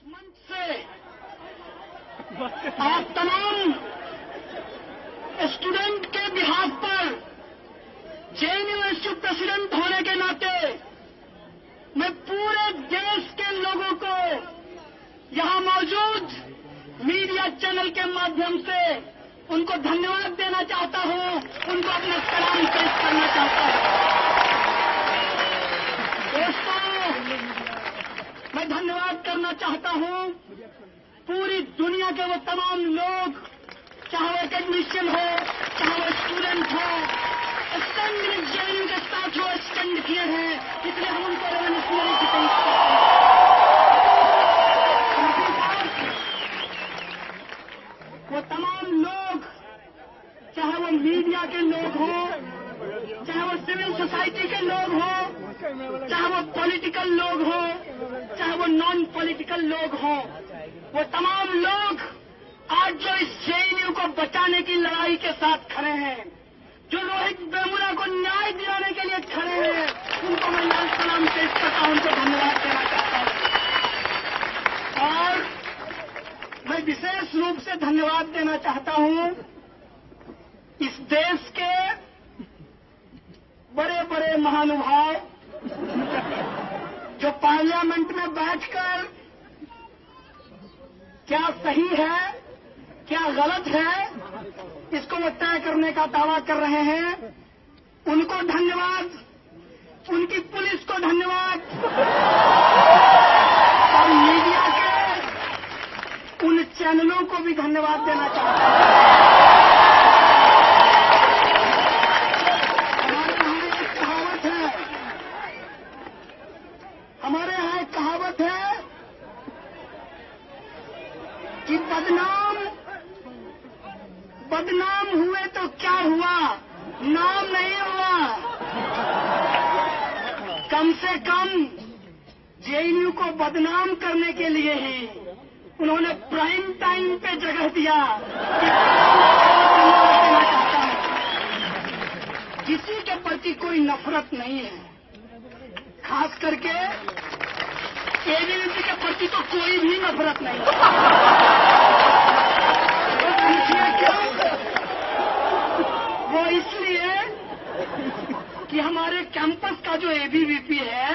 मंच से आप तमाम स्टूडेंट के बिहाफ पर जेएनयू प्रेसिडेंट होने के नाते मैं पूरे देश के लोगों को यहां मौजूद मीडिया चैनल के माध्यम से उनको धन्यवाद देना चाहता हूं, उनको अपना सलाम पेश करना चाहता हूं। दोस्तों, मैं धन्यवाद करना चाहता हूं पूरी दुनिया के वो तमाम लोग, चाहे वो एकेडमिशियन हो, चाहे वो स्टूडेंट हो, स्टैंड जेएनयू के साथ वो स्टैंड किए हैं, इसलिए हम उनको रेवोल्यूशनरी डिफेंस करते हैं। वो तमाम लोग, चाहे वो मीडिया के लोग हों, चाहे वो सिविल सोसाइटी के लोग हों, चाहे वो पॉलिटिकल लोग हों, चाहे वो नॉन पॉलिटिकल लोग हों, वो तमाम लोग आज जो इस जेएनयू को बचाने की लड़ाई के साथ खड़े हैं, जो रोहित वेमुला को न्याय दिलाने के लिए खड़े हैं, उनको मैं लाल सलाम पेश करता हूं, उनको धन्यवाद देना चाहता हूं। और मैं विशेष रूप से धन्यवाद देना चाहता हूं इस देश के बड़े बड़े महानुभाव जो पार्लियामेंट में बैठकर क्या सही है, क्या गलत है, इसको वो तय करने का दावा कर रहे हैं। उनको धन्यवाद, उनकी पुलिस को धन्यवाद और मीडिया के उन चैनलों को भी धन्यवाद देना चाहता हूं। हमारे यहाँ एक कहावत है कि बदनाम हुए तो क्या हुआ, नाम नहीं हुआ। कम से कम जेएनयू को बदनाम करने के लिए ही उन्होंने प्राइम टाइम पे जगह दिया। किसी के प्रति कोई नफरत नहीं है, खास करके एबीवीपी के प्रति तो कोई भी नफरत नहीं है। क्यों? वो इसलिए कि हमारे कैंपस का जो एबीवीपी है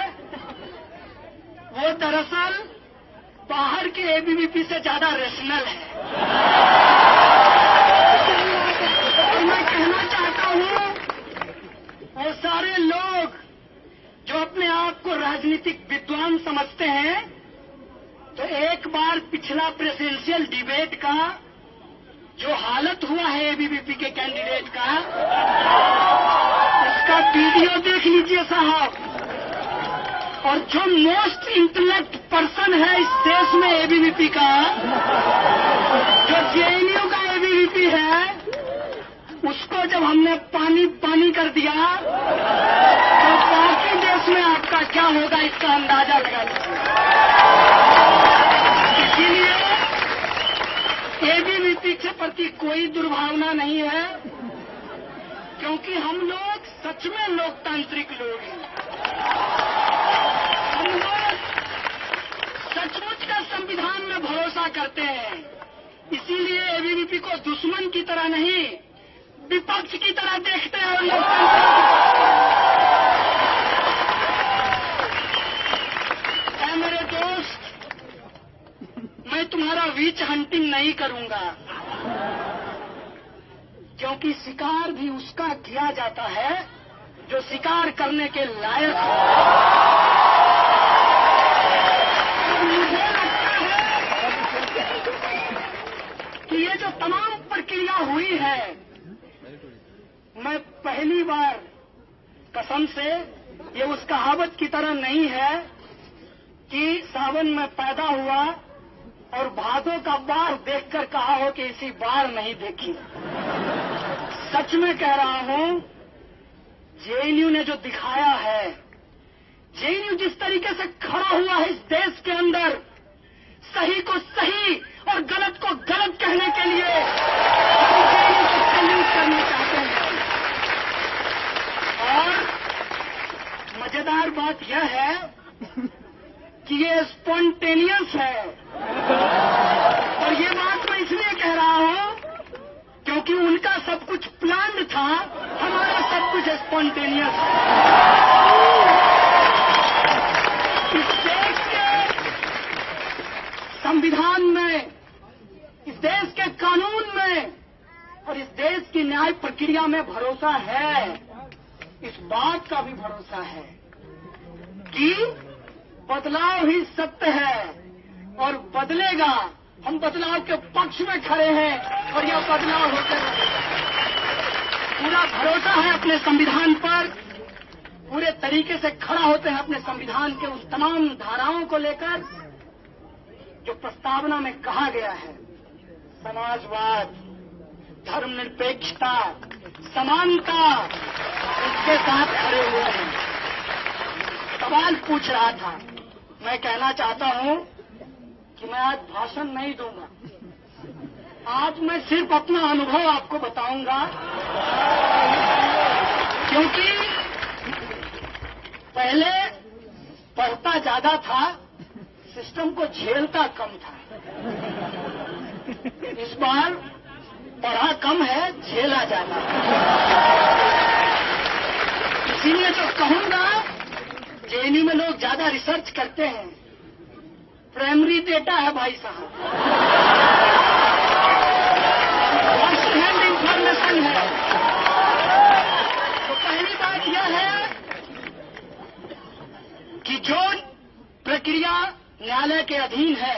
वो दरअसल बाहर के एबीवीपी से ज्यादा रेशनल है। और मैं कहना चाहता हूं वो सारे लोग जो अपने आप को राजनीतिक विद्वान समझते हैं, तो एक बार पिछला प्रेसिडेंशियल डिबेट का जो हालत हुआ है एबीवीपी के कैंडिडेट का, उसका वीडियो देख लीजिए साहब। और जो मोस्ट इंटेलेक्ट पर्सन है इस देश में एबीवीपी का, जो जेएनयू का एबीवीपी है, उसको जब हमने पानी पानी कर दिया तो बाकी देश में आपका क्या होगा इसका अंदाजा लगा लीजिए। इसीलिए एबीवीपी के प्रति कोई दुर्भावना नहीं है, क्योंकि हम लोग सच में लोकतांत्रिक लोग हैं। हम लोग सचमुच का संविधान में भरोसा करते हैं। इसीलिए एबीवीपी को दुश्मन की तरह नहीं, विपक्ष की तरह देखते हैं। मेरे दोस्त, मैं तुम्हारा वीच हंटिंग नहीं करूंगा, क्योंकि शिकार भी उसका किया जाता है जो शिकार करने के लायक है। मुझे लगता है कि ये जो तमाम प्रक्रिया हुई है, मैं पहली बार कसम से, ये उस कहावत की तरह नहीं है कि सावन में पैदा हुआ और भादों का बार देखकर कहा हो कि इसी बार नहीं देखी। सच में कह रहा हूं, जेएनयू ने जो दिखाया है, जेएनयू जिस तरीके से खड़ा हुआ है इस देश के अंदर, सही को सही और गलत को गलत कहने के लिए, हम जेएनयू को सैल्यूट करना चाहते हैं। और मजेदार बात यह है कि ये स्पॉन्टेनियस कुछ है। और ये बात मैं इसलिए कह रहा हूं क्योंकि उनका सब कुछ प्लान था, हमारा सब कुछ स्पॉन्टेनियस है। इस देश के संविधान में, इस देश के कानून में और इस देश की न्याय प्रक्रिया में भरोसा है। इस बात का भी भरोसा है कि बदलाव ही सत्य है और बदलेगा। हम बदलाव के पक्ष में खड़े हैं और यह बदलाव होकर पूरा भरोसा है अपने संविधान पर। पूरे तरीके से खड़ा होते हैं अपने संविधान के उन तमाम धाराओं को लेकर जो प्रस्तावना में कहा गया है। समाजवाद, धर्मनिरपेक्षता, समानता, इसके साथ खड़े हुए हैं। सवाल पूछ रहा था, मैं कहना चाहता हूं कि मैं आज भाषण नहीं दूंगा। आज मैं सिर्फ अपना अनुभव आपको बताऊंगा, क्योंकि पहले पढ़ता ज्यादा था, सिस्टम को झेलता कम था। इस बार पढ़ा कम है, झेला ज्यादा। इसीलिए तो कहूंगा, जेएनयू में लोग ज्यादा रिसर्च करते हैं। प्राइमरी डेटा है भाई साहब, फर्स्ट हैंड इंफॉर्मेशन है। तो पहली बात यह है कि जो प्रक्रिया न्यायालय के अधीन है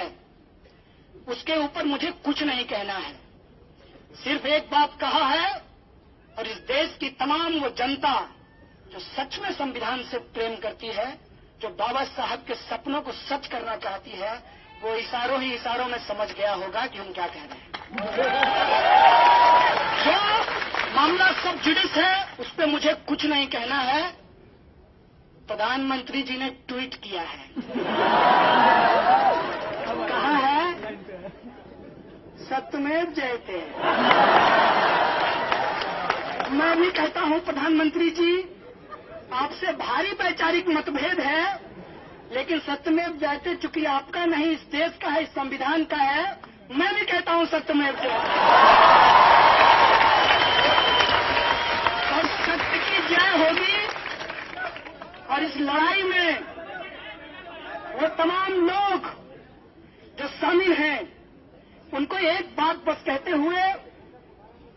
उसके ऊपर मुझे कुछ नहीं कहना है। सिर्फ एक बात कहा है, और इस देश की तमाम वो जनता जो सच में संविधान से प्रेम करती है, जो बाबा साहब के सपनों को सच करना चाहती है, वो इशारों ही इशारों में समझ गया होगा कि हम क्या कह रहे हैं। जो मामला सब जुडिस है उस पर मुझे कुछ नहीं कहना है। प्रधानमंत्री जी ने ट्वीट किया है, कहा है सत्यमेव जयते। मैं भी कहता हूं प्रधानमंत्री जी, आपसे भारी वैचारिक मतभेद है, लेकिन सत्यमेव जयते चूंकि आपका नहीं, इस देश का है, इस संविधान का है, मैं भी कहता हूं सत्यमेव जयते। और सत्य की जय होगी। और इस लड़ाई में वो तमाम लोग जो शामिल हैं, उनको एक बात बस कहते हुए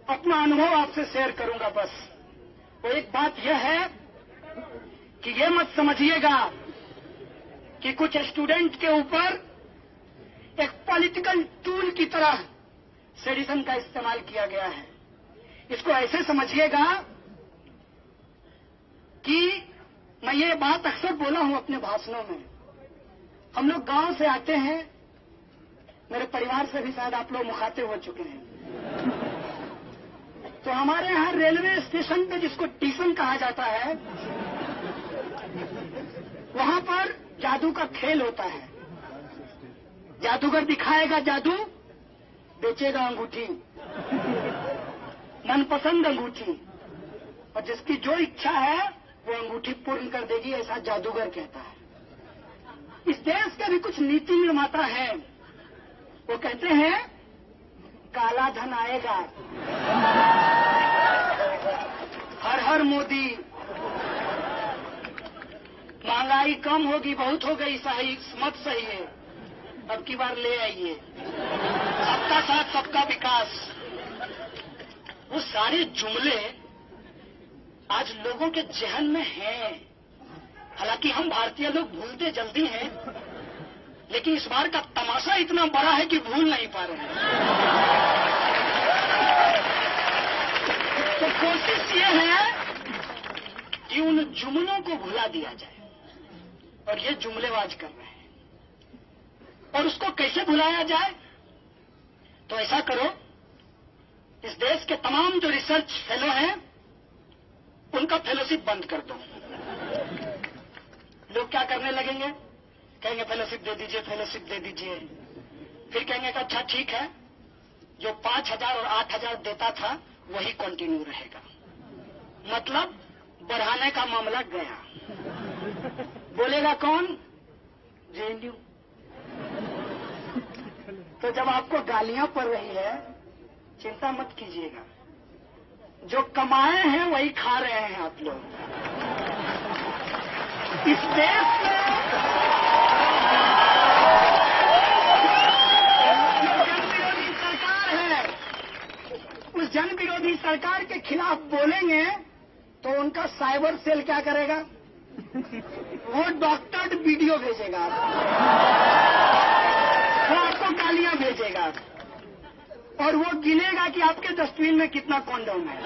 अपना अनुभव आपसे शेयर करूंगा। बस वो एक बात यह है कि ये मत समझिएगा कि कुछ स्टूडेंट के ऊपर एक पॉलिटिकल टूल की तरह सेडिशन का इस्तेमाल किया गया है। इसको ऐसे समझिएगा कि मैं ये बात अक्सर बोला हूं अपने भाषणों में। हम लोग गांव से आते हैं, मेरे परिवार से भी शायद आप लोग मुखातिब हो चुके हैं। तो हमारे यहां रेलवे स्टेशन पे, जिसको स्टेशन कहा जाता है, वहां पर जादू का खेल होता है। जादूगर दिखाएगा जादू, बेचेगा अंगूठी, मनपसंद अंगूठी, और जिसकी जो इच्छा है वो अंगूठी पूर्ण कर देगी, ऐसा जादूगर कहता है। इस देश के भी कुछ नीति निर्माता हैं, वो कहते हैं काला धन आएगा, हर हर मोदी, महंगाई कम होगी, बहुत हो गई, सही मत सही है, अब की बार ले आइए, सबका साथ सबका विकास। वो सारे जुमले आज लोगों के जहन में हैं। हालांकि हम भारतीय लोग भूलते जल्दी हैं, लेकिन इस बार का तमाशा इतना बड़ा है कि भूल नहीं पा रहे हैं। तो कोशिश ये है कि उन जुमलों को भुला दिया जाए, और ये जुमलेबाज कर रहे हैं। और उसको कैसे भुलाया जाए? तो ऐसा करो, इस देश के तमाम जो रिसर्च फेलो हैं उनका फेलोशिप बंद कर दो। लोग क्या करने लगेंगे? कहेंगे फेलोशिप दे दीजिए, फेलोशिप दे दीजिए। फिर कहेंगे कि अच्छा ठीक है, जो 5,000 और 8,000 देता था वही कंटिन्यू रहेगा। मतलब बढ़ाने का मामला गया। बोलेगा कौन? जेएनयू। तो जब आपको गालियां पड़ रही है, चिंता मत कीजिएगा। जो कमाए हैं वही खा रहे हैं आप लोग। इस देश में जन विरोधी सरकार है, उस जन विरोधी सरकार के खिलाफ बोलेंगे तो उनका साइबर सेल क्या करेगा? वो डॉक्टर्ड वीडियो भेजेगा, वो आपको गालियां भेजेगा और वो गिनेगा कि आपके डस्टबिन में कितना कॉन्डोम है।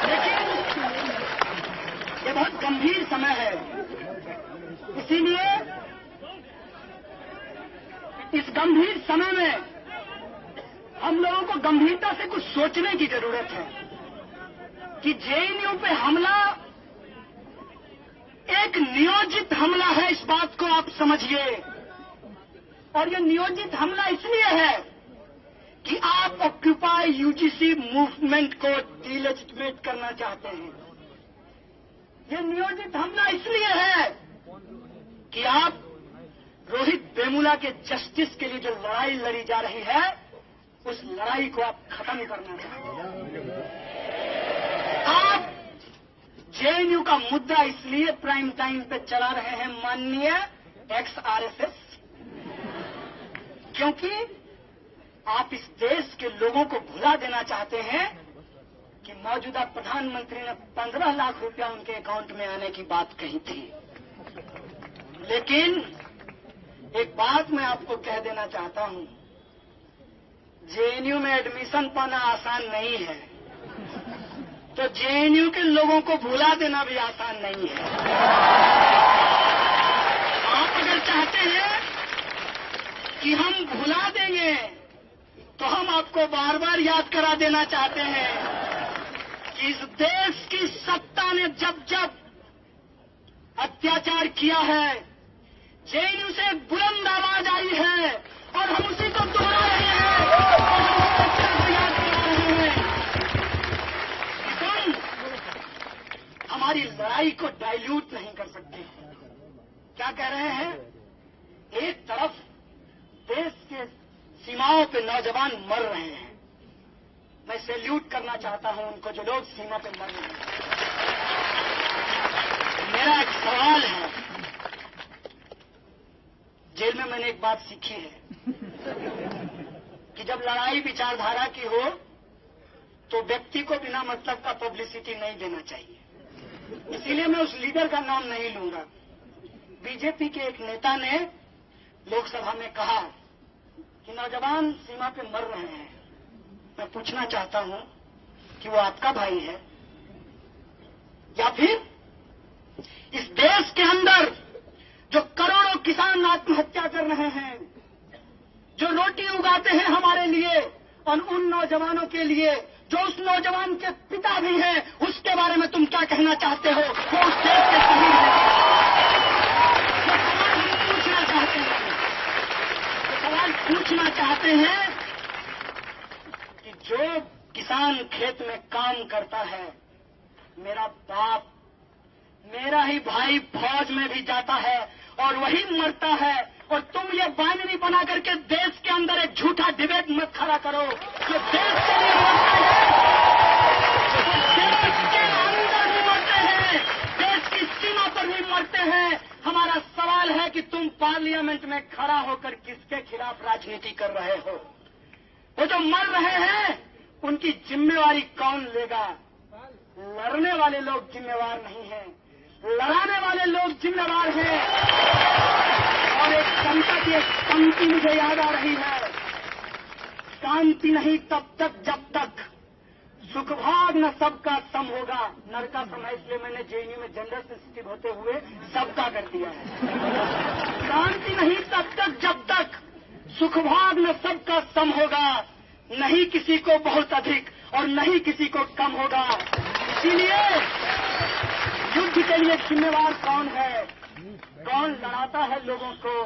लेकिन ये बहुत गंभीर समय है, इसीलिए इस गंभीर समय में हम लोगों को गंभीरता से कुछ सोचने की जरूरत है कि जेएनयू पे हमला एक नियोजित हमला है, इस बात को आप समझिए। और ये नियोजित हमला इसलिए है कि आप ऑक्यूपाई यूजीसी मूवमेंट को डिलेजिटिमेट करना चाहते हैं। ये नियोजित हमला इसलिए है कि आप रोहित वेमुला के जस्टिस के लिए जो लड़ाई लड़ी जा रही है, उस लड़ाई को आप खत्म करना चाहते हैं। आप जेएनयू का मुद्दा इसलिए प्राइम टाइम पे चला रहे हैं माननीय एक्स-आरएसएस, क्योंकि आप इस देश के लोगों को भुला देना चाहते हैं कि मौजूदा प्रधानमंत्री ने 15 लाख रुपया उनके अकाउंट में आने की बात कही थी। लेकिन एक बात मैं आपको कह देना चाहता हूं, जेएनयू में एडमिशन पाना आसान नहीं है, तो जेएनयू के लोगों को भुला देना भी आसान नहीं है। आप अगर चाहते हैं कि हम भुला देंगे, तो हम आपको बार बार याद करा देना चाहते हैं कि इस देश की सत्ता ने जब जब अत्याचार किया है, जेएनयू से बुलंद आवाज आई है और हम उसी को दोहरा रहे हैं और हम सत्ता को याद करा रहे हैं। तुम हमारी लड़ाई को डाइल्यूट नहीं कर सकते। क्या कह रहे हैं? एक तरफ देश के सीमाओं पे नौजवान मर रहे हैं, मैं सैल्यूट करना चाहता हूं उनको जो लोग सीमा पे मर रहे हैं। मेरा एक सवाल है, जेल में मैंने एक बात सीखी है कि जब लड़ाई विचारधारा की हो तो व्यक्ति को बिना मतलब का पब्लिसिटी नहीं देना चाहिए। इसीलिए मैं उस लीडर का नाम नहीं लूंगा। बीजेपी के एक नेता ने लोकसभा में कहा कि नौजवान सीमा पे मर रहे हैं। मैं पूछना चाहता हूं कि वो आपका भाई है या फिर इस देश के अंदर जो करोड़ों किसान आत्महत्या कर रहे हैं, जो रोटी उगाते हैं हमारे लिए, और उन नौजवानों के लिए जो उस नौजवान के पिता भी हैं, उसके बारे में तुम क्या कहना चाहते हो? वो उस देश के शहीद हैं। सवाल पूछना चाहते हैं कि जो किसान खेत में काम करता है, मेरा बाप, मेरा ही भाई फौज में भी जाता है और वही मरता है, और तुम ये बाइनरी बना करके देश के अंदर एक झूठा डिबेट मत खड़ा करो। जो देश के लिए मरते हैं, देश के अंदर भी मरते हैं, देश की सीमा पर भी मरते हैं। हमारा सवाल है कि तुम पार्लियामेंट में खड़ा होकर किसके खिलाफ राजनीति कर रहे हो? वो जो मर रहे हैं उनकी जिम्मेवारी कौन लेगा? लड़ने वाले लोग जिम्मेवार नहीं हैं, लड़ाने वाले लोग जिम्मेवार हैं। और एक कविता की एक पंक्ति मुझे याद आ रही है, शांति नहीं तब तक जब तक सुख भाग न सबका सम होगा। नर का सम है, इसलिए मैंने जेएनयू में जेंडर सेंसिटिव होते हुए सबका कर दिया है। शांति नहीं तब तक जब तक सुख भाग न सबका सम होगा, नहीं किसी को बहुत अधिक और नहीं किसी को कम होगा। इसीलिए युद्ध के लिए जिम्मेवार कौन है? कौन लड़ाता है लोगों को?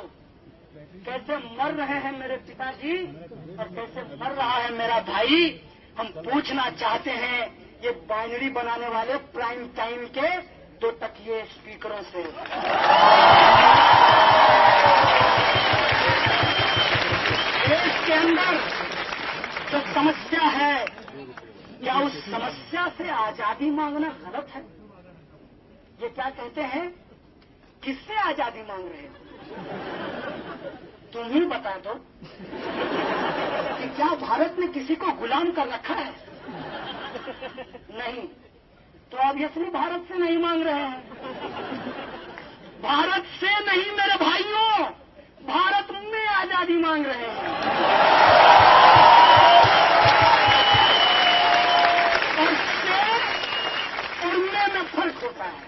कैसे मर रहे हैं मेरे पिताजी और कैसे मर रहा है मेरा भाई? हम पूछना चाहते हैं ये बाइनरी बनाने वाले प्राइम टाइम के 2 तकिए स्पीकरों से। आजादी मांगना गलत है। ये क्या कहते हैं, किससे आजादी मांग रहे हो? तुम ही बता दो कि क्या भारत ने किसी को गुलाम कर रखा है? नहीं। तो ऑब्वियसली भारत से नहीं मांग रहे हैं। भारत से नहीं मेरे भाइयों, भारत में आजादी मांग रहे हैं। और शेर उड़ने में फर्क होता है।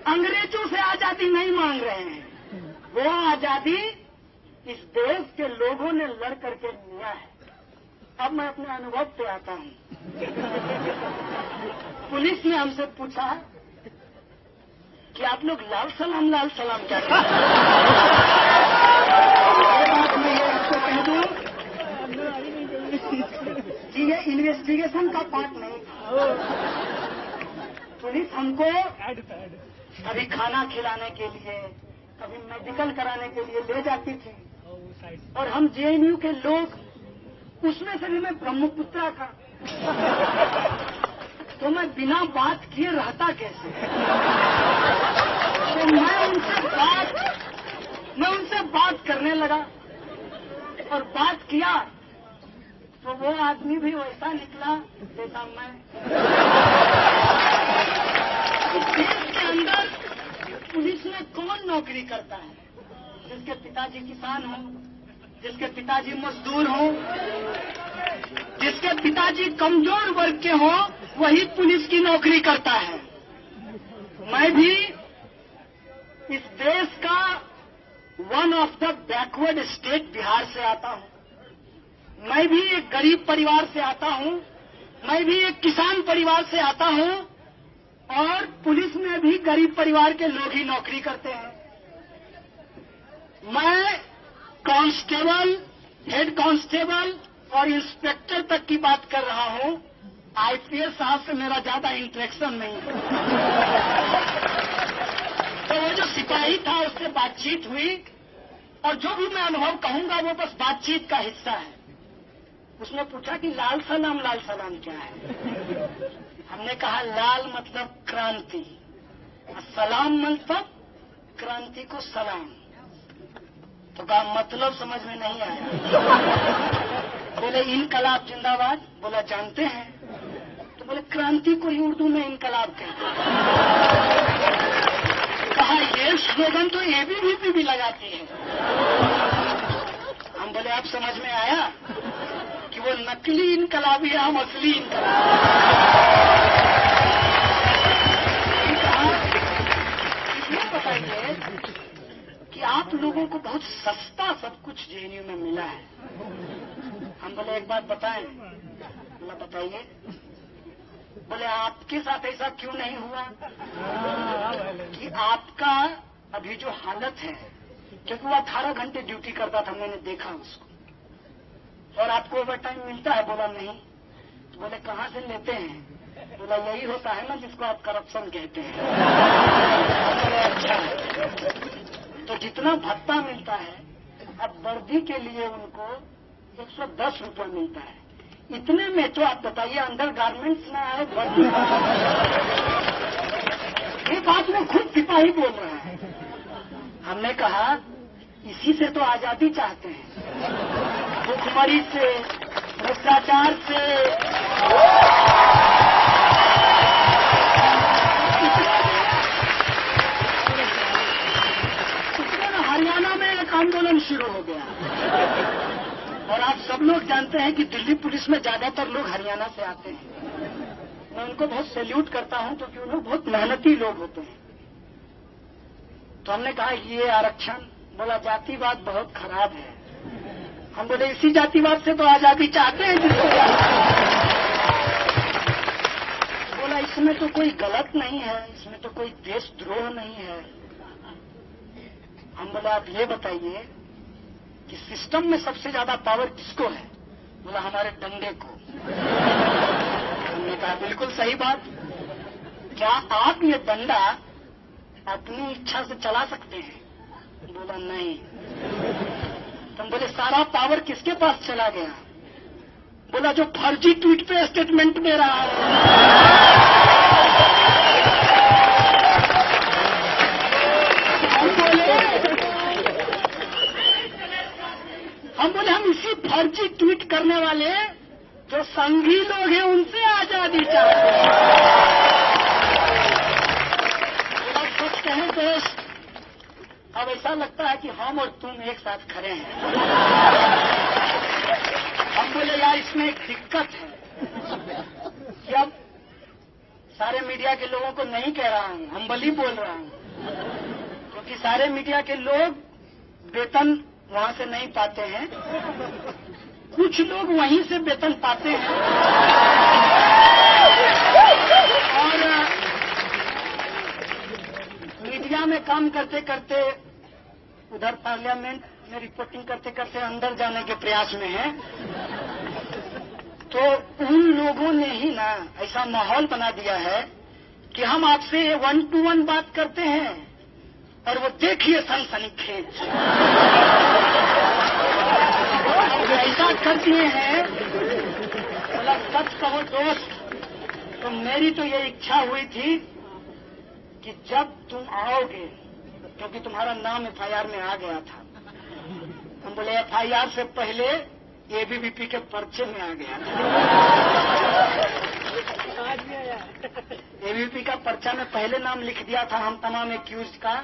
अंग्रेजों से आजादी नहीं मांग रहे हैं, वो आजादी इस देश के लोगों ने लड़ करके लिया है। अब मैं अपने अनुभव पे आता हूं। पुलिस ने हमसे पूछा कि आप लोग लाल सलाम क्या करते हैं? ये बात मैं ये आपको कह दूं कि ये इन्वेस्टिगेशन का पार्ट नहीं था। पुलिस हमको कभी खाना खिलाने के लिए, कभी मेडिकल कराने के लिए ले जाती थी। और हम जेएनयू के लोग, उसमें से भी मैं ब्रह्मपुत्रा का, तो मैं बिना बात किए रहता कैसे? तो मैं उनसे बात करने लगा और बात किया तो वो आदमी भी वैसा निकला जैसा मैं। देश के अंदर पुलिस में कौन नौकरी करता है? जिसके पिताजी किसान हों, जिसके पिताजी मजदूर हों, जिसके पिताजी कमजोर वर्ग के हों, वही पुलिस की नौकरी करता है। मैं भी इस देश का one of the backward state Bihar से आता हूं। मैं भी एक गरीब परिवार से आता हूं, मैं भी एक किसान परिवार से आता हूं, और पुलिस में भी गरीब परिवार के लोग ही नौकरी करते हैं। मैं कांस्टेबल, हेड कांस्टेबल और इंस्पेक्टर तक की बात कर रहा हूं। आईपीएस साहब से मेरा ज्यादा इंटरेक्शन नहीं है। तो वो जो सिपाही था उससे बातचीत हुई, और जो भी मैं अनुभव कहूंगा वो बस बातचीत का हिस्सा है। उसने पूछा कि लाल सलाम क्या है? हमने कहा लाल मतलब क्रांति, और सलाम मतलब क्रांति को सलाम। तो कहा मतलब समझ में नहीं आया। बोले इनकलाब जिंदाबाद। बोला जानते हैं? तो बोले क्रांति को ही उर्दू में इनकलाब कहते हैं। कहा ये स्लोगन तो एबीवीपी भी लगाती है। हम बोले अब समझ में आया कि वो नकली इनकलाबी है, हम असली इनकलाबी। इसलिए बताइए कि आप लोगों को बहुत सस्ता सब कुछ जेएनयू में मिला है। हम बोले एक बात बताएं? बोला बताइए। बोले आपके साथ ऐसा क्यों नहीं हुआ कि आपका अभी जो हालत है, क्योंकि वो 18 घंटे ड्यूटी करता था, मैंने देखा उसको, और आपको ओवर टाइम मिलता है? बोला नहीं। तो बोले कहाँ से लेते हैं? बोला यही होता है ना जिसको आप करप्शन कहते हैं। बोले अच्छा। तो जितना भत्ता मिलता है, अब वर्दी के लिए उनको 110 रुपये मिलता है। इतने में तो आप बताइए अंडर गारमेंट्स में आए वर्दी। ये बात वो खुद सिपाही बोल रहा है। हमने कहा इसी से तो आजादी चाहते हैं, भूखमरी से, भ्रष्टाचार से। हरियाणा में एक आंदोलन शुरू हो गया, और आप सब लोग जानते हैं कि दिल्ली पुलिस में ज्यादातर लोग हरियाणा से आते हैं। मैं उनको बहुत सैल्यूट करता हूं क्योंकि उन लोग बहुत मेहनती लोग होते हैं। तो हमने कहा ये आरक्षण, बोला जातिवाद बहुत खराब है। हम बोले इसी जातिवाद से तो आजादी चाहते हैं जिसको। बोला इसमें तो कोई गलत नहीं है, इसमें तो कोई देशद्रोह नहीं है। हम बोला आप ये बताइए कि सिस्टम में सबसे ज्यादा पावर किसको है? बोला हमारे डंडे को। हमने कहा बिल्कुल सही बात। क्या आप ये डंडा अपनी इच्छा से चला सकते हैं? बोला नहीं। तुम बोले सारा पावर किसके पास चला गया? बोला जो फर्जी ट्वीट पे स्टेटमेंट दे रहा है। हम बोले हम इसी फर्जी ट्वीट करने वाले जो संघी लोग हैं उनसे आजादी चाहते हैं। सच कहें दोस्त, अब ऐसा लगता है कि हम और तुम एक साथ खड़े हैं। हम बोले यार इसमें एक दिक्कत है कि अब सारे मीडिया के लोगों को नहीं कह रहा हूं, हम्बली बोल रहा हूं, क्योंकि सारे मीडिया के लोग वेतन वहां से नहीं पाते हैं, कुछ लोग वहीं से वेतन पाते हैं और मीडिया में काम करते करते उधर पार्लियामेंट में रिपोर्टिंग करते करते अंदर जाने के प्रयास में है। तो उन लोगों ने ही ना ऐसा माहौल बना दिया है कि हम आपसे 1-to-1 बात करते हैं और वो देखिए सनसनीखेज ऐसा कर दिए हैं। बोला सच कहो दोस्त, तो मेरी तो ये इच्छा हुई थी कि जब तुम आओगे, क्योंकि तुम्हारा नाम FIR में आ गया था, हम बोले FIR से पहले ABVP के पर्चे में आ गया था। ABVP का पर्चा में पहले नाम लिख दिया था हम तमाम एक्यूज का,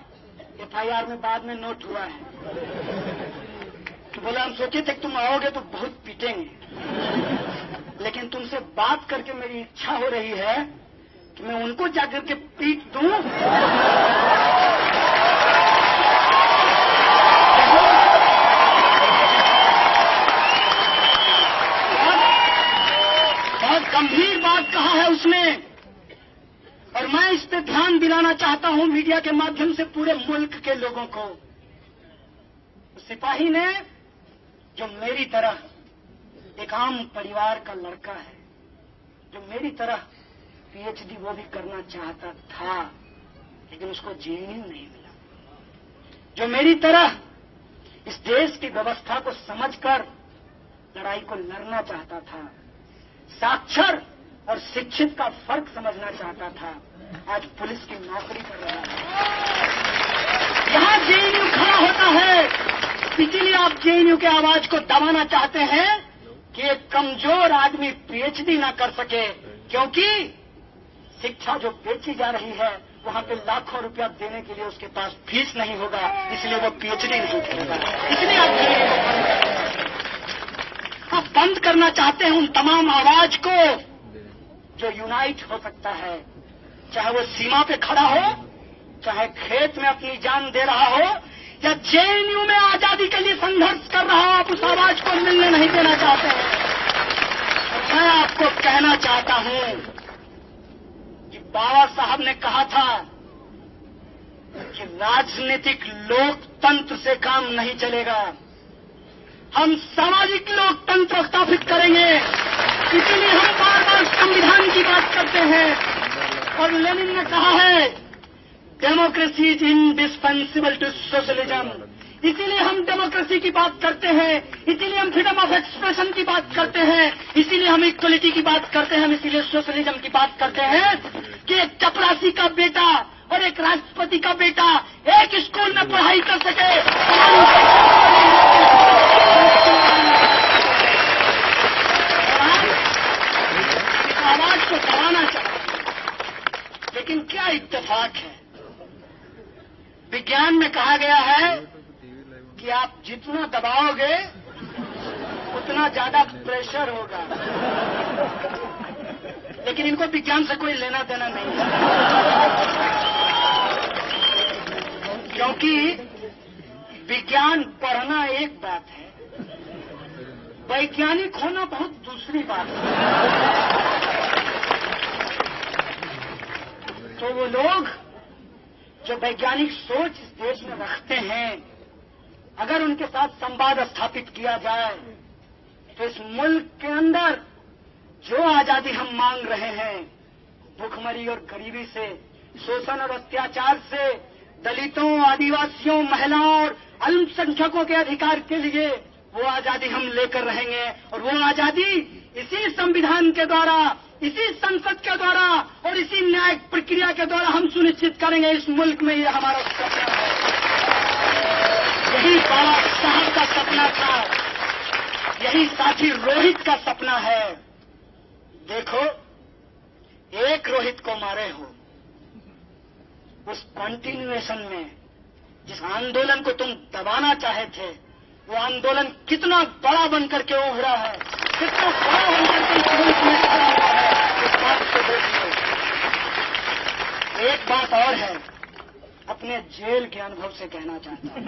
FIR में बाद में नोट हुआ है। तो बोला हम सोचे थे कि तुम आओगे तो बहुत पीटेंगे, लेकिन तुमसे बात करके मेरी इच्छा हो रही है कि मैं उनको जाकर के पीट दूं। बहुत गंभीर बात कहा है उसने, और मैं इस पे ध्यान दिलाना चाहता हूं मीडिया के माध्यम से पूरे मुल्क के लोगों को। सिपाही ने जो मेरी तरह एक आम परिवार का लड़का है, जो मेरी तरह PhD वो भी करना चाहता था, लेकिन उसको JNU नहीं मिला, जो मेरी तरह इस देश की व्यवस्था को समझकर लड़ाई को लड़ना चाहता था, साक्षर और शिक्षित का फर्क समझना चाहता था, आज पुलिस की नौकरी कर रहा है। यहां JNU खड़ा होता है, इसीलिए आप JNU के आवाज को दबाना चाहते हैं कि एक कमजोर आदमी PhD ना कर सके, क्योंकि शिक्षा जो बेची जा रही है वहां पे लाखों रुपया देने के लिए उसके पास फीस नहीं होगा, इसलिए वो PhD नहीं करेगा। इसलिए आप बंद करना चाहते हैं उन तमाम आवाज को जो यूनाइट हो सकता है, चाहे वो सीमा पे खड़ा हो, चाहे खेत में अपनी जान दे रहा हो, या JNU में आजादी के लिए संघर्ष कर रहा हो। आप उस आवाज को मिलने नहीं देना चाहते हैं। मैं आपको कहना चाहता हूं कि बाबा साहब ने कहा था कि राजनीतिक लोकतंत्र से काम नहीं चलेगा, हम सामाजिक लोकतंत्र स्थापित करेंगे। इसीलिए हम बार बार संविधान की बात करते हैं, और लेनिन ने कहा है democracy is indispensable to socialism. इसीलिए हम डेमोक्रेसी की बात करते हैं, इसीलिए हम फ्रीडम ऑफ एक्सप्रेशन की बात करते हैं, इसीलिए हम इक्वलिटी की बात करते हैं, हम इसीलिए सोशलिज्म की बात करते हैं कि एक चपरासी का बेटा और एक राष्ट्रपति का बेटा एक स्कूल में पढ़ाई कर सके। इस आवाज को दबाना चाहिए, लेकिन क्या इत्तेफाक है, विज्ञान में कहा गया है कि आप जितना दबाओगे उतना ज्यादा प्रेशर होगा, लेकिन इनको विज्ञान से कोई लेना देना नहीं है, क्योंकि विज्ञान पढ़ना एक बात है, वैज्ञानिक होना बहुत दूसरी बात है। तो वो लोग जो वैज्ञानिक सोच इस देश में रखते हैं, अगर उनके साथ संवाद स्थापित किया जाए तो इस मुल्क के अंदर जो आजादी हम मांग रहे हैं, भूखमरी और गरीबी से, शोषण और अत्याचार से, दलितों, आदिवासियों, महिलाओं और अल्पसंख्यकों के अधिकार के लिए, वो आजादी हम लेकर रहेंगे। और वो आजादी इसी संविधान के द्वारा, इसी संसद के द्वारा और इसी न्यायिक प्रक्रिया के द्वारा हम सुनिश्चित करेंगे इस मुल्क में ये हमारा सपना है। यही बाबा साहब का सपना था, यही साथी रोहित का सपना है। देखो, एक रोहित को मारे हो, उस कंटिन्यूएशन में जिस आंदोलन को तुम दबाना चाहे थे, वो आंदोलन कितना बड़ा बनकर के उभरा है, कितना बड़ा बनकर के इस मुल्क में खड़ा हुआ है, इस बात को देखिए। एक बात और है, अपने जेल के अनुभव से कहना चाहता हूं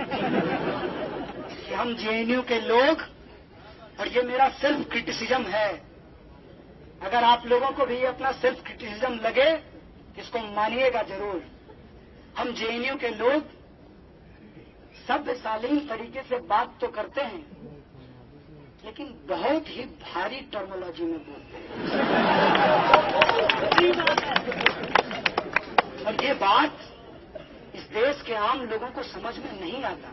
कि हम जेएनयू के लोग, और ये मेरा सेल्फ क्रिटिसिज्म है, अगर आप लोगों को भी अपना सेल्फ क्रिटिसिज्म लगे, इसको मानिएगा जरूर। हम जेएनयू के लोग सभ्यशालीन तरीके से बात तो करते हैं, लेकिन बहुत ही भारी टर्मोलॉजी में बोलते हैं। और ये बात इस देश के आम लोगों को समझ में नहीं आता।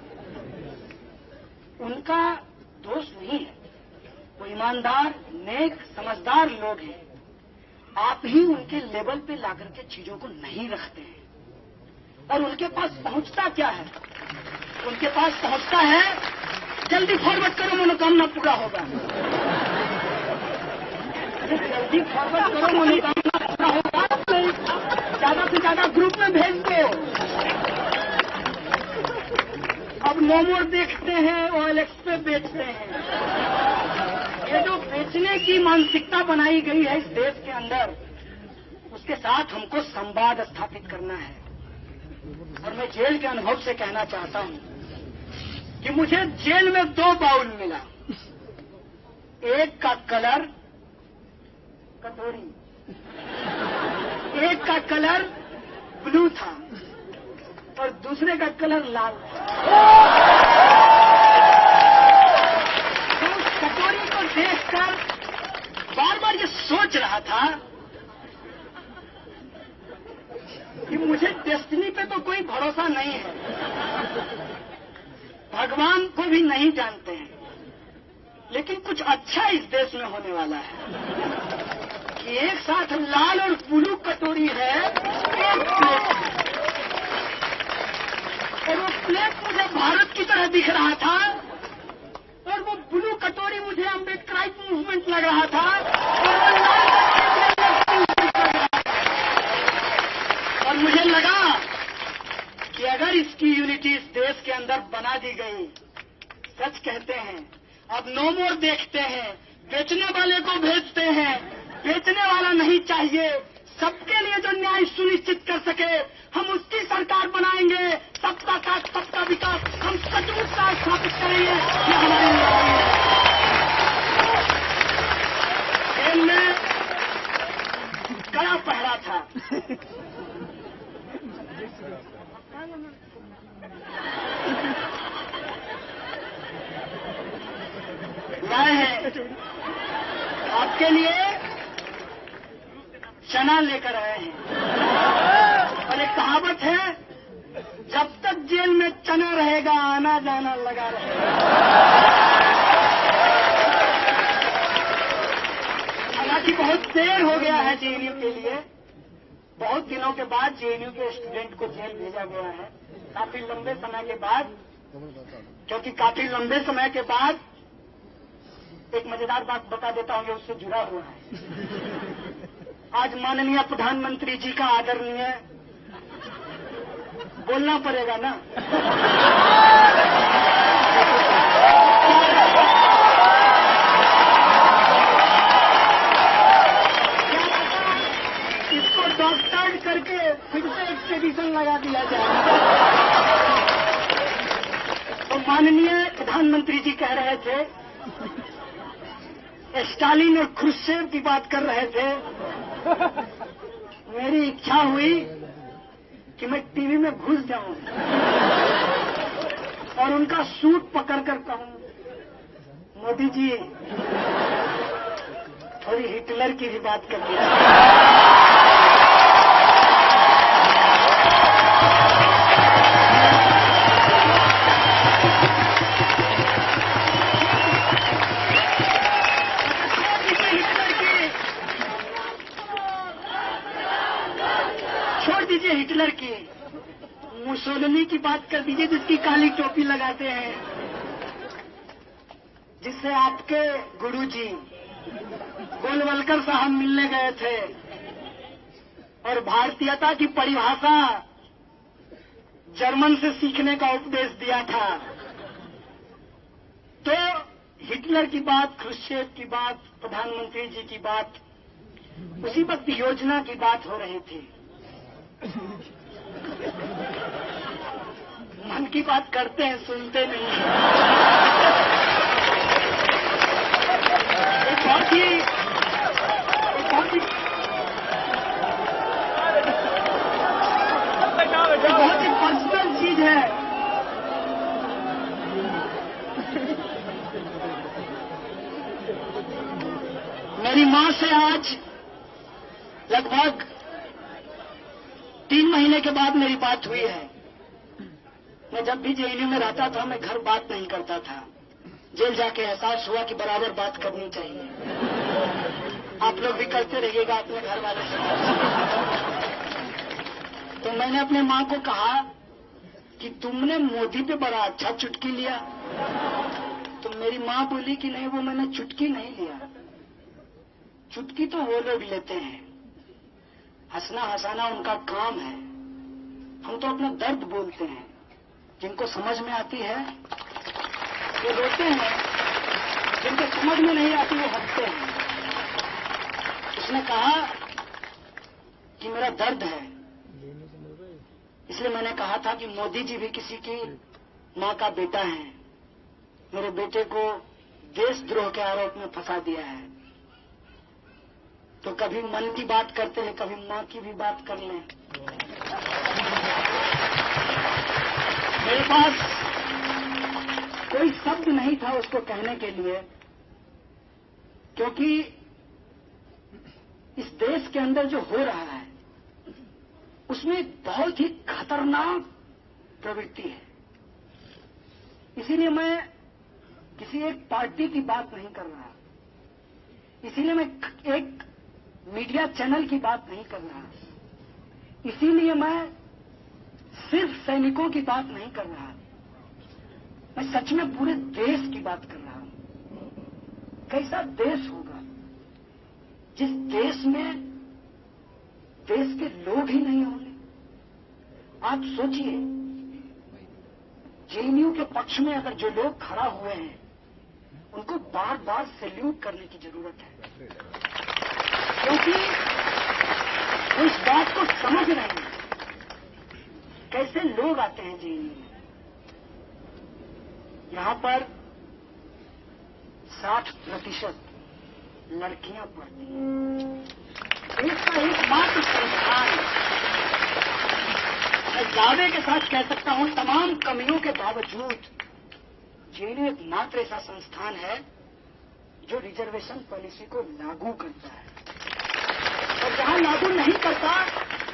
उनका दोष नहीं है, वो ईमानदार, नेक, समझदार लोग हैं। आप ही उनके लेवल पे लाकर के चीजों को नहीं रखते हैं। और उनके पास पहुंचता क्या है? उनके पास पहुंचता है, जल्दी फॉरवर्ड करो, मनोकामना पूरा होगा। जल्दी फॉरवर्ड करो, मनोकामना पूरा होगा। ज्यादा से ज्यादा ग्रुप में भेज दो। अब नोमोर देखते हैं, OLX पे बेचते हैं। ये जो बेचने की मानसिकता बनाई गई है इस देश के अंदर, उसके साथ हमको संवाद स्थापित करना है। और मैं जेल के अनुभव से कहना चाहता हूं कि मुझे जेल में 2 बाउल मिला। एक का कलर कटोरी, एक का कलर ब्लू था और दूसरे का कलर लाल था। तो उस कटोरी को देखकर बार बार ये सोच रहा था कि मुझे डेस्टिनी पे तो कोई भरोसा नहीं है, भगवान को भी नहीं जानते हैं, लेकिन कुछ अच्छा इस देश में होने वाला है कि एक साथ लाल और ब्लू कटोरी है, एक प्लेट है। और वो प्लेट मुझे भारत की तरह दिख रहा था और वो ब्लू कटोरी मुझे अम्बेडकराइट मूवमेंट लग रहा था और वो लाल और मुझे लगा कि अगर इसकी यूनिटी इस देश के अंदर बना दी गई, सच कहते हैं, अब नो मोर देखते हैं, बेचने वाले को भेजते हैं, बेचने वाला नहीं चाहिए, सबके लिए जो न्याय सुनिश्चित कर सके, हम उसकी सरकार बनाएंगे। सबका साथ, सबका विकास, हम सचमुच का स्थापित करेंगे। ये हमारी लड़ाई है। जेल में कड़ा पहरा था, लाए हैं आपके लिए, चना लेकर आए हैं। और एक कहावत है, जब तक जेल में चना रहेगा आना जाना लगा रहेगा। हालांकि बहुत देर हो गया है जेएनयू के लिए, बहुत दिनों के बाद जेएनयू के स्टूडेंट को जेल भेजा गया है, काफी लंबे समय के बाद। क्योंकि काफी लंबे समय के बाद एक मजेदार बात बता देता हूं, जो उससे जुड़ा हुआ है। आज माननीय प्रधानमंत्री जी का आदरणीय, बोलना पड़ेगा ना, इसको डॉक्टर करके फिर से एक्सपेडिशन लगा दिया जाए। तो माननीय प्रधानमंत्री जी कह रहे थे, स्टालिन और खुर्शेव की बात कर रहे थे। मेरी इच्छा हुई कि मैं टीवी में घुस जाऊं और उनका सूट पकड़कर कहूं, मोदी जी थोड़ी हिटलर की भी बात कर दी। की बात कर दीजिए जिसकी काली टोपी लगाते हैं, जिससे आपके गुरुजी गोलवलकर साहब मिलने गए थे और भारतीयता की परिभाषा जर्मन से सीखने का उपदेश दिया था। तो हिटलर की बात, क्रुश्चेव की बात, प्रधानमंत्री जी की बात, उसी वक्त योजना की बात हो रही थी। मन की बात करते हैं, सुनते नहीं हैं। एक बहुत ही पर्सनल चीज है। मेरी मां से आज लगभग 3 महीने के बाद मेरी बात हुई है। मैं जब भी जेएनयू में रहता था, मैं घर बात नहीं करता था। जेल जाके एहसास हुआ कि बराबर बात करनी चाहिए। आप लोग भी करते रहिएगा अपने घर वाले से। तो मैंने अपने मां को कहा कि तुमने मोदी पे बड़ा अच्छा चुटकी लिया। तो मेरी मां बोली कि नहीं, वो मैंने चुटकी नहीं लिया। चुटकी तो वो लोग लेते हैं, हंसना हंसाना उनका काम है। हम तो अपना दर्द बोलते हैं। जिनको समझ में आती है वो रोते हैं, जिनको समझ में नहीं आती वो हंसते हैं। उसने कहा कि मेरा दर्द है, इसलिए मैंने कहा था कि मोदी जी भी किसी की मां का बेटा है। मेरे बेटे को देशद्रोह के आरोप में फंसा दिया है। तो कभी मन की बात करते हैं, कभी मां की भी बात कर लें। मेरे पास कोई शब्द नहीं था उसको कहने के लिए, क्योंकि इस देश के अंदर जो हो रहा है उसमें एक बहुत ही खतरनाक प्रवृत्ति है। इसीलिए मैं किसी एक पार्टी की बात नहीं कर रहा, इसीलिए मैं एक मीडिया चैनल की बात नहीं कर रहा, इसीलिए मैं सिर्फ सैनिकों की बात नहीं कर रहा। मैं सच में पूरे देश की बात कर रहा हूं। कैसा देश होगा जिस देश में देश के लोग ही नहीं होंगे। आप सोचिए, जेएनयू के पक्ष में अगर जो लोग खड़ा हुए हैं उनको बार बार सैल्यूट करने की जरूरत है, क्योंकि वो इस बात को समझ रहे हैं कैसे लोग आते हैं जेएनयू में। यहां पर 60% लड़कियां पढ़ती हैं। देश का एकमात्र संस्थान, मैं दावे के साथ कह सकता हूं, तमाम कमियों के बावजूद जेएनयू एकमात्र ऐसा संस्थान है जो रिजर्वेशन पॉलिसी को लागू करता है। और जहां लागू नहीं करता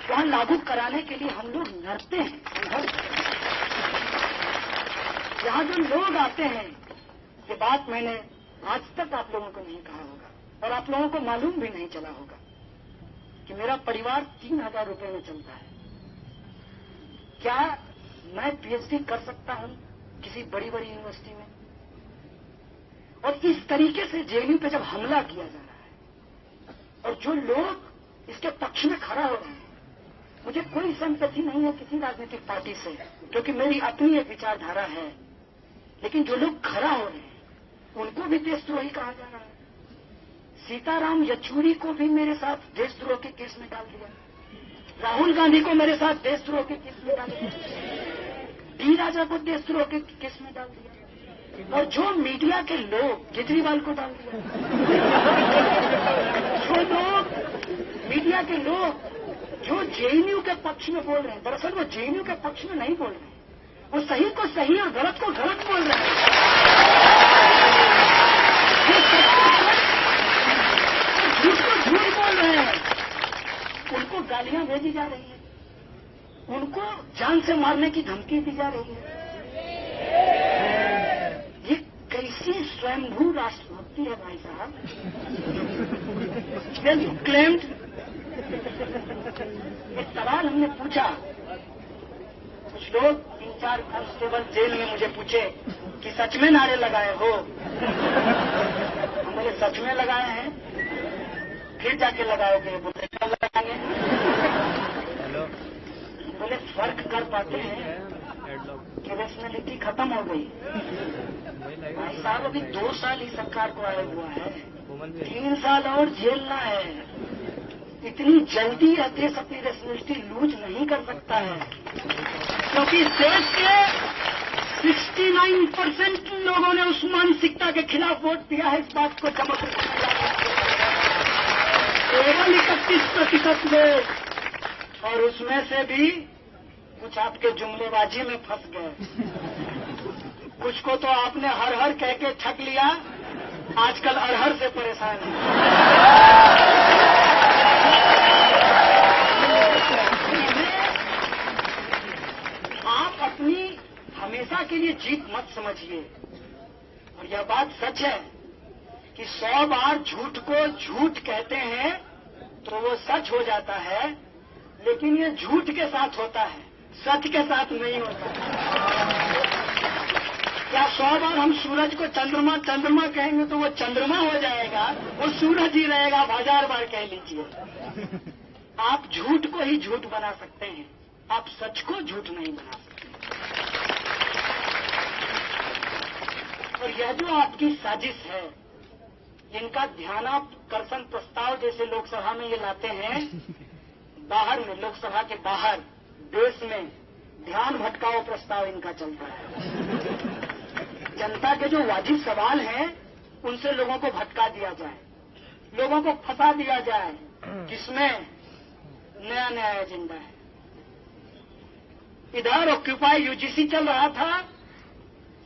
वहां लागू कराने के लिए हम लोग लड़ते हैं, संघर्ष करते हैं। यहां जो लोग आते हैं, ये बात मैंने आज तक आप लोगों को नहीं कहा होगा और आप लोगों को मालूम भी नहीं चला होगा कि मेरा परिवार 3,000 रुपए में चलता है। क्या मैं पीएचडी कर सकता हूं किसी बड़ी बड़ी यूनिवर्सिटी में? और इस तरीके से जेएनयू पे जब हमला किया जा रहा है और जो लोग इसके पक्ष में खड़ा हो रहे हैं, मुझे कोई संपत्ति नहीं है किसी राजनीतिक पार्टी से, क्योंकि मेरी अपनी एक विचारधारा है। लेकिन जो लोग खड़ा हो रहे हैं उनको भी देशद्रोही कहा जा रहा है। सीताराम येचुरी को भी मेरे साथ देशद्रोह के केस में डाल दिया, राहुल गांधी को मेरे साथ देशद्रोह के केस में डाल दिया, डी राजा को देशद्रोह के केस में डाल दिया, और जो मीडिया के लोग केजरीवाल को डाल दिया। जो लोग मीडिया के लोग जो जेएनयू के पक्ष में बोल रहे हैं, दरअसल वो जेएनयू के पक्ष में नहीं बोल रहे हैं, वो सही को सही और गलत को गलत बोल रहे हैं। झूठ को झूठ बोल रहे हैं, उनको गालियां भेजी जा रही है, उनको जान से मारने की धमकी दी जा रही है। ये कैसी स्वयंभू राष्ट्रभक्ति है भाई साहब। Self claimed. एक सवाल हमने पूछा कुछ लोग 3-4 कांस्टेबल जेल में मुझे पूछे कि सच में नारे लगाए हो? हम बोले सच में लगाए हैं। फिर जाके लगाओगे? बोले कब लगाएंगे? बोले फर्क कर पाते हैं कि रेशनैलिटी खत्म हो गई। भाई साहब अभी 2 साल ही सरकार को आया हुआ है, 3 साल और झेलना है। इतनी जल्दी यह देश अपनी रेशनैलिटी लूज नहीं कर सकता है, क्योंकि देश के 69% लोगों ने उस मानसिकता के खिलाफ वोट दिया है। इस बात को चमक केवल 31% लोग, और उसमें से भी कुछ आपके जुमलेबाजी में फंस गए। कुछ को तो आपने हर हर कह के ठग लिया, आजकल अरहर से परेशान है। आप अपनी हमेशा के लिए जीत मत समझिए। और यह बात सच है कि 100 बार झूठ को झूठ कहते हैं तो वो सच हो जाता है, लेकिन ये झूठ के साथ होता है, सच के साथ नहीं होता। क्या 100 बार हम सूरज को चंद्रमा चंद्रमा कहेंगे तो वो चंद्रमा हो जाएगा, वो सूरज ही रहेगा। 1000 बार कह लीजिए। आप झूठ को ही झूठ बना सकते हैं, आप सच को झूठ नहीं बना सकते। और यह जो आपकी साजिश है, इनका ध्यानाकर्षण प्रस्ताव जैसे लोकसभा में ये लाते हैं, बाहर में, लोकसभा के बाहर देश में ध्यान भटकाओ प्रस्ताव इनका चलता है। जनता के जो वाजिब सवाल हैं उनसे लोगों को भटका दिया जाए, लोगों को फंसा दिया जाए, जिसमें नया नया एजेंडा है। इधर ऑक्यूपाई यूजीसी चल रहा था,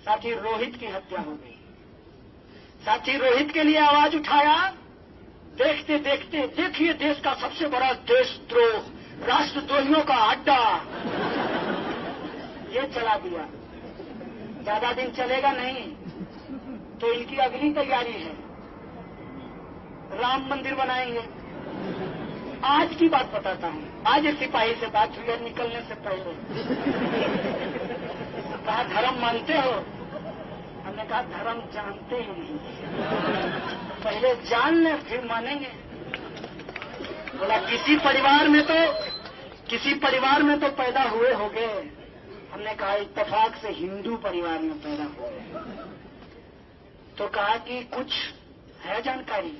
साथी रोहित की हत्या हो गई। साथी रोहित के लिए आवाज उठाया, देखते देखते देखिए देश का सबसे बड़ा देशद्रोह, राष्ट्रद्रोहियों का अड्डा, ये चला दिया। ज्यादा दिन चलेगा नहीं तो इनकी अगली तैयारी है, राम मंदिर बनाएंगे। आज की बात बताता हूं, आज एक सिपाही से बात हुई है निकलने से पहले। कहा धर्म मानते हो? हमने कहा धर्म जानते ही नहीं, पहले जान ले फिर मानेंगे। बोला किसी परिवार में तो पैदा हुए होंगे। हमने कहा इत्तेफाक से हिंदू परिवार में पैदा हुए। तो कहा कि कुछ है जानकारी?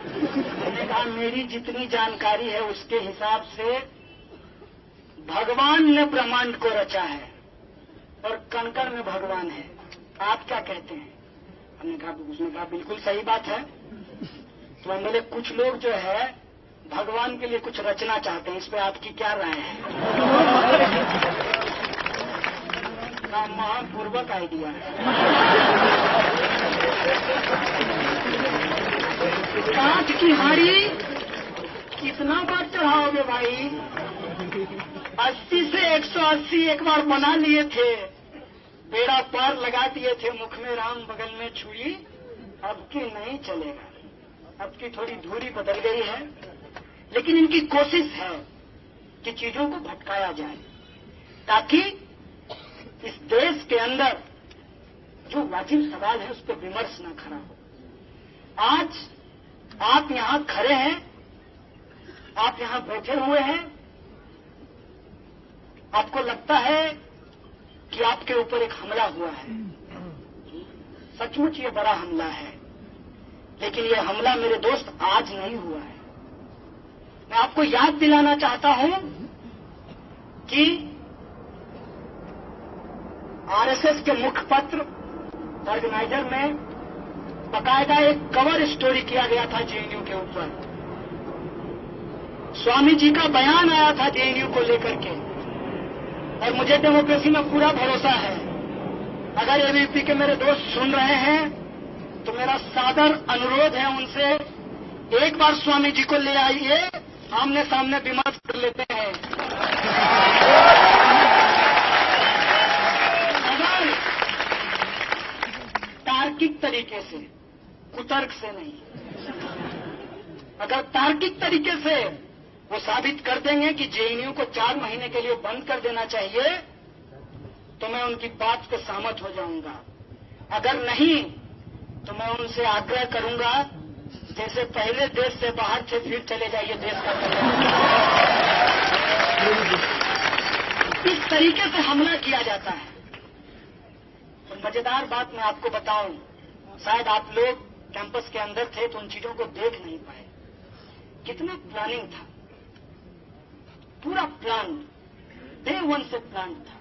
हमने कहा मेरी जितनी जानकारी है उसके हिसाब से भगवान ने ब्रह्मांड को रचा है और कण-कण में भगवान है, आप क्या कहते हैं? हमने कहा, उसने कहा बिल्कुल सही बात है। तो हम बोले कुछ लोग जो है भगवान के लिए कुछ रचना चाहते हैं, इस पे आपकी क्या राय है? महापूर्वक आइडिया है। कांच की हाड़ी कितना बार चढ़ाओगे भाई? 80 से 180 एक बार बना लिए थे, बेड़ा पार लगा दिए थे, मुख में राम बगल में छुरी। अब की नहीं चलेगा, अब की थोड़ी दूरी बदल गई है, लेकिन इनकी कोशिश है कि चीजों को भटकाया जाए ताकि इस देश के अंदर जो वाजिब सवाल है उस पर विमर्श न खड़ा हो। आज आप यहां खड़े हैं, आप यहां बैठे हुए हैं, आपको लगता है कि आपके ऊपर एक हमला हुआ है। सचमुच ये बड़ा हमला है, लेकिन ये हमला मेरे दोस्त आज नहीं हुआ है। मैं आपको याद दिलाना चाहता हूं कि आरएसएस के मुखपत्र ऑर्गेनाइजर में बकायदा एक कवर स्टोरी किया गया था जेएनयू के ऊपर। स्वामी जी का बयान आया था जेएनयू को लेकर के, और मुझे डेमोक्रेसी में पूरा भरोसा है। अगर एबीपी के मेरे दोस्त सुन रहे हैं तो मेरा सादर अनुरोध है उनसे, एक बार स्वामी जी को ले आइए, आमने सामने विमर्श कर लेते हैं। अगर तार्किक तरीके से, कुतर्क से नहीं, अगर तार्किक तरीके से वो साबित कर देंगे कि जेएनयू को 4 महीने के लिए बंद कर देना चाहिए, तो मैं उनकी बात को सहमत हो जाऊंगा, अगर नहीं तो मैं उनसे आग्रह करूंगा जैसे पहले देश से बाहर थे फिर चले जाइए देश का इस तरीके से हमला किया जाता है। तो मजेदार बात मैं आपको बताऊं, शायद आप लोग कैंपस के अंदर थे तो उन चीजों को देख नहीं पाए। कितना प्लानिंग था, पूरा प्लान, डे वन से प्लान था।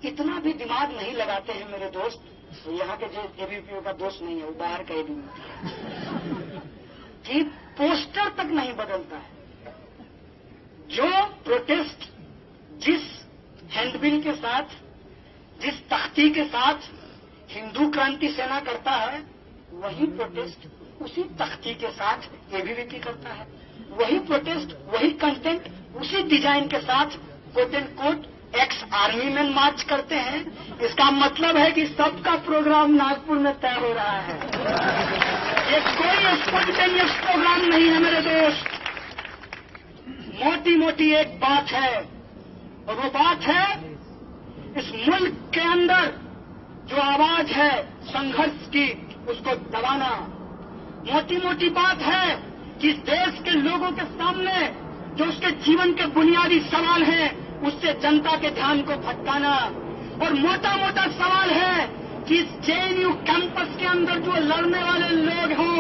इतना भी दिमाग नहीं लगाते हैं मेरे दोस्त, तो यहाँ के जो एबीवीपी का दोस्त नहीं है, वो बाहर का एबीवीपी है, कि पोस्टर तक नहीं बदलता है। जो प्रोटेस्ट जिस हैंडबिल के साथ, जिस तख्ती के साथ हिंदू क्रांति सेना करता है, वही प्रोटेस्ट उसी तख्ती के साथ एबीवीपी करता है। वही प्रोटेस्ट, वही कंटेंट, उसी डिजाइन के साथ quote and quote ex army man march करते हैं। इसका मतलब है कि सबका प्रोग्राम नागपुर में तय हो रहा है। ये कोई स्पॉन्टेनियस प्रोग्राम नहीं है मेरे दोस्त। मोटी मोटी एक बात है, और वो बात है इस मुल्क के अंदर जो आवाज है संघर्ष की, उसको दबाना। मोटी मोटी बात है कि इस देश के लोगों के सामने जो उसके जीवन के बुनियादी सवाल हैं, उससे जनता के ध्यान को भटकाना। और मोटा मोटा सवाल है कि इस जेएनयू कैंपस के अंदर जो लड़ने वाले लोग हों,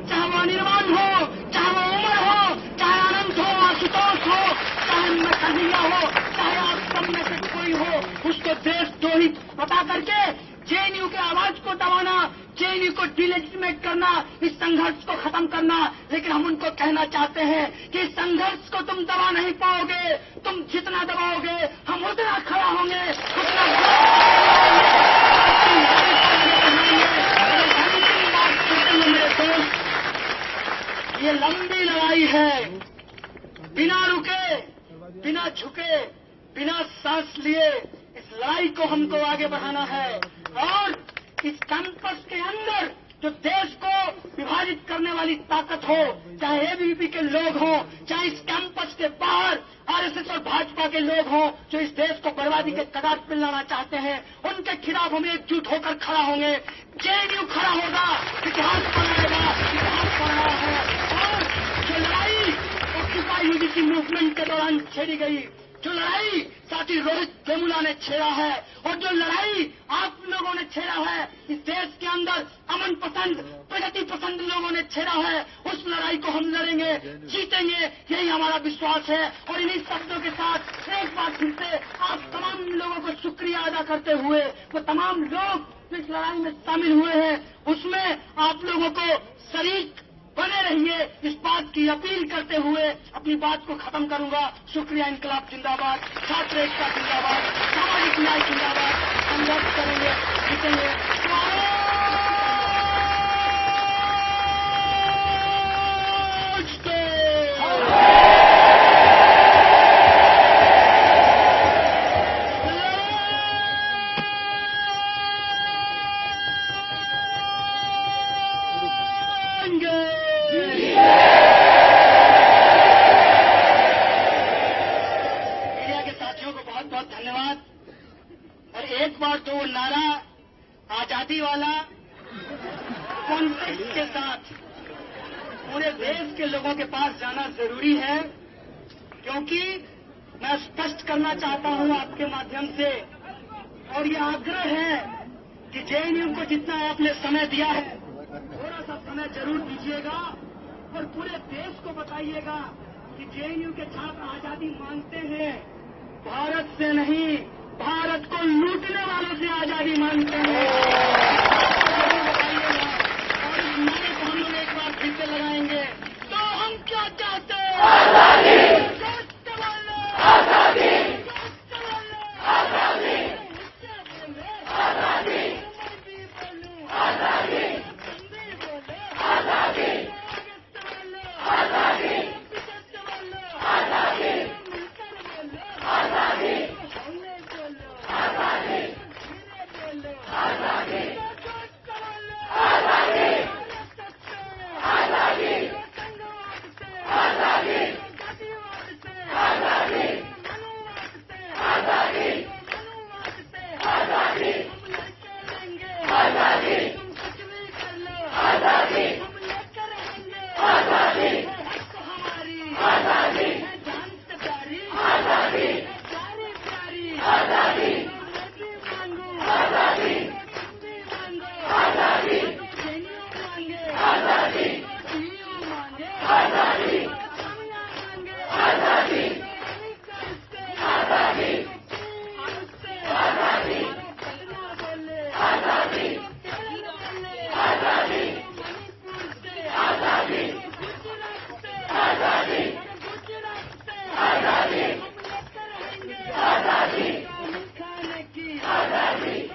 चाहे वो अनिर्बाण हो, चाहे वो उमर हो, चाहे अनंत हो, आशुतोष हो, चाहे मैं कन्हैया हो, चाहे आप सब में से कोई हो, उसको देशद्रोही बता करके जेएनयू के आवाज को दबाना, जेएनयू को डिलेजिटिमेट करना, इस संघर्ष को खत्म करना। लेकिन हम उनको कहना चाहते हैं कि इस संघर्ष को तुम दबा नहीं पाओगे। तुम जितना दबाओगे हम उतना खड़ा होंगे, उतना मेरे दोस्त। ये लंबी लड़ाई है, बिना रुके, बिना झुके, बिना सांस लिए इस लड़ाई को हमको आगे बढ़ाना है। और इस कैंपस के अंदर जो देश को विभाजित करने वाली ताकत हो, चाहे एबीवीपी के लोग हों, चाहे इस कैंपस के बाहर आरएसएस और भाजपा के लोग हों, जो इस देश को बर्बादी के कगार पर लाना चाहते हैं, उनके खिलाफ हम एकजुट होकर खड़ा होंगे। जेएनयू खड़ा होगा, इतिहास बनाएगा, इतिहास बन रहा है। और जो लड़ाई ऑक्यूपाई यूडीसी मूवमेंट के दौरान छेड़ी गई, जो लड़ाई साथी रोहित वेमुला ने छेड़ा है, और जो लड़ाई आप लोगों ने छेड़ा है, इस देश के अंदर अमन पसंद, प्रगति पसंद लोगों ने छेड़ा है, उस लड़ाई को हम लड़ेंगे, जीतेंगे, यही हमारा विश्वास है। और इन्हीं शब्दों के साथ एक बार फिर से आप तमाम लोगों को शुक्रिया अदा करते हुए, वो तमाम लोग जो इस लड़ाई में शामिल हुए हैं, उसमें आप लोगों को शरीक बने रहिए, इस बात की अपील करते हुए अपनी बात को खत्म करूंगा। शुक्रिया। इंकलाब जिंदाबाद, छात्र एकता जिंदाबाद, सामाजिक न्याय जिंदाबाद। संघर्ष करेंगे, जीतेंगे। एक बार तो वो नारा आजादी वाला कॉन्टेक्स्ट के साथ पूरे देश के लोगों के पास जाना जरूरी है, क्योंकि मैं स्पष्ट करना चाहता हूं आपके माध्यम से, और ये आग्रह है कि जेएनयू को जितना आपने समय दिया है, थोड़ा सा समय जरूर दीजिएगा और पूरे देश को बताइएगा कि जेएनयू के छात्र आजादी मांगते हैं, भारत से नहीं, भारत को लूटने वालों से आजादी मांगते हैं। और इस नारे को हम लोग एक बार फिर से लगाएंगे। तो हम क्या चाहते हैं? आजादी, आजादी, आजादी, आजादी, आजादी, आजादी, आजादी, आजादी, आजादी, आजादी।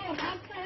तो भक्त